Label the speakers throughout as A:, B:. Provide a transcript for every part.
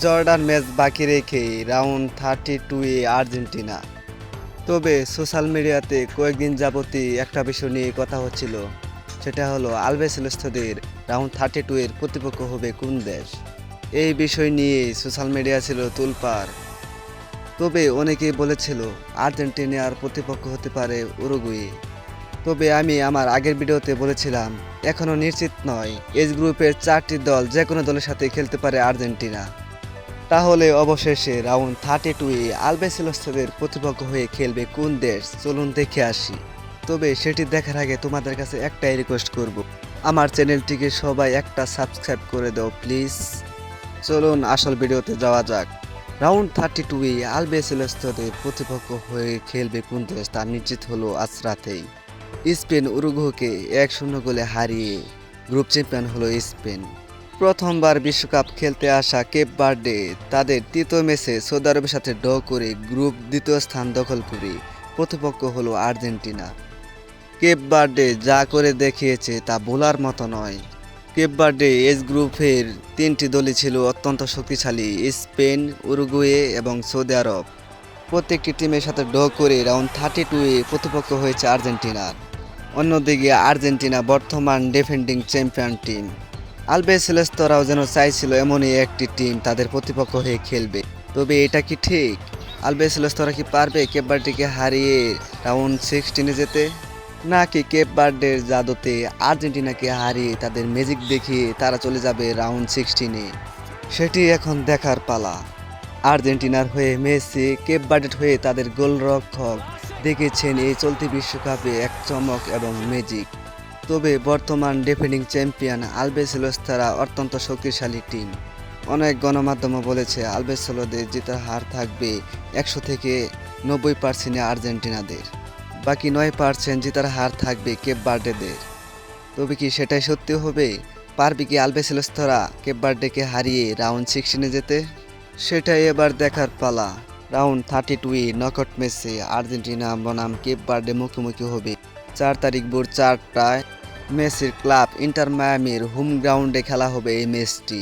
A: Jordan match বাকি রেখে round 32-এ Argentina. তবে সোশ্যাল মিডিয়াতে কয়েকদিন যাবতই একটা বিষয় নিয়ে কথা হচ্ছিল, সেটা হলো আলবেসেলেস্তাদের রাউন্ড 32-এর প্রতিপক্ষ হবে কোন দেশ। এই বিষয় নিয়ে সোশ্যাল মিডিয়া ছিল তোলপাড়। তবে অনেকেই বলেছিল আর্জেন্টিনার প্রতিপক্ষ হতে পারে উরুগুয়ে। তবে আমি আমার আগের ভিডিওতে বলেছিলাম এখনও নিশ্চিত নয়, এজ গ্রুপের 4টি দল যে কোনো দলের সাথে খেলতে পারে আর্জেন্টিনা। তাহলে অবশেষে রাউন্ড 32-এ আলবেসেলেস্তাদের প্রতিপক্ষ হয়ে খেলবে কোন দেশ, চলুন দেখে আসি। তবে সেটি দেখার আগে তোমাদের কাছে একটাই রিকোয়েস্ট করব, আমার চ্যানেলটিকে সবাই একটা সাবস্ক্রাইব করে দাও প্লিজ। চলুন আসল ভিডিওতে যাওয়া যাক। রাউন্ড 32-এ আলবেসেলেস্তাদের প্রতিপক্ষ হয়ে খেলবে কোন দেশ তা নিশ্চিত হলো আজ রাতেই। স্পেন উরুগুয়েকে 1-0 গোলে হারিয়ে গ্রুপ চ্যাম্পিয়ন হলো স্পেন। প্রথমবার বিশ্বকাপ খেলতে আসা কেপ বার্ডে তাদের তৃতীয় ম্যাচে সৌদি আরবের সাথে ড্র করে গ্রুপ দ্বিতীয় স্থান দখল করে প্রতিপক্ষ হলো আর্জেন্টিনা। কেপ বার্ডে যা করে দেখিয়েছে তা ভোলার মতো নয়। কেপ বার্ডে এজ গ্রুপের 3টি দলই ছিল অত্যন্ত শক্তিশালী, স্পেন, উরুগুয়ে এবং সৌদি আরব। প্রত্যেকটি টিমের সাথে ড্র করে রাউন্ড 32-এ প্রতিপক্ষ হয়েছে আর্জেন্টিনার। অন্যদিকে আর্জেন্টিনা বর্তমান ডিফেন্ডিং চ্যাম্পিয়ন টিম। আলবেসেলেস্তারাও যেন চাইছিল এমনই একটি টিম তাদের প্রতিপক্ষ হয়ে খেলবে। তবে এটা কি ঠিক? আলবেসেলেস্তারা কি পারবে কেপ বার্ডেকে হারিয়ে রাউন্ড 16-এ যেতে, নাকি কেপ বার্ডের জাদুতে আর্জেন্টিনাকে হারিয়ে তাদের ম্যাজিক দেখিয়ে তারা চলে যাবে রাউন্ড 16-এ? সেটি এখন দেখার পালা। আর্জেন্টিনার হয়ে মেসি, কেপ বার্ডের হয়ে তাদের গোলরক্ষক দেখেছেন এই চলতি বিশ্বকাপে এক চমক এবং ম্যাজিক। তবে বর্তমান ডিফেন্ডিং চ্যাম্পিয়ন আলবেসেলেস্তারা অত্যন্ত শক্তিশালী টিম। অনেক গণমাধ্যমও বলেছে আলবেসেলোদের জেতার হার থাকবে 100 থেকে 90% আর্জেন্টিনাদের, বাকি 9% জেতার হার থাকবে কেপ বার্ডেদের। তবে কি সেটাই সত্যি হবে? পারবে কি আলবেসেলেস্তারা কেপ বার্ডেকে হারিয়ে রাউন্ড 16-এ যেতে? সেটাই এবার দেখার পালা। রাউন্ড 32-এ নকআউট ম্যাচে আর্জেন্টিনা বনাম কেপ বার্ডে মুখোমুখি হবে 4 তারিখ ভোর 4টায়। মেসির ক্লাব ইন্টার মায়ামির হোম গ্রাউন্ডে খেলা হবে এই ম্যাচটি।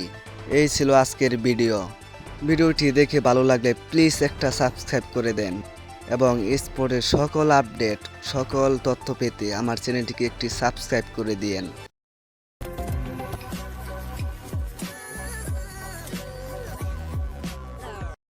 A: এই ছিল আজকের ভিডিওটি দেখে ভালো লাগলে প্লিজ একটা সাবস্ক্রাইব করে দেন এবং স্পোর্টের সকল আপডেট, সকল তথ্য পেতে আমার চ্যানেলটিকে একটি সাবস্ক্রাইব করে দিয়েন।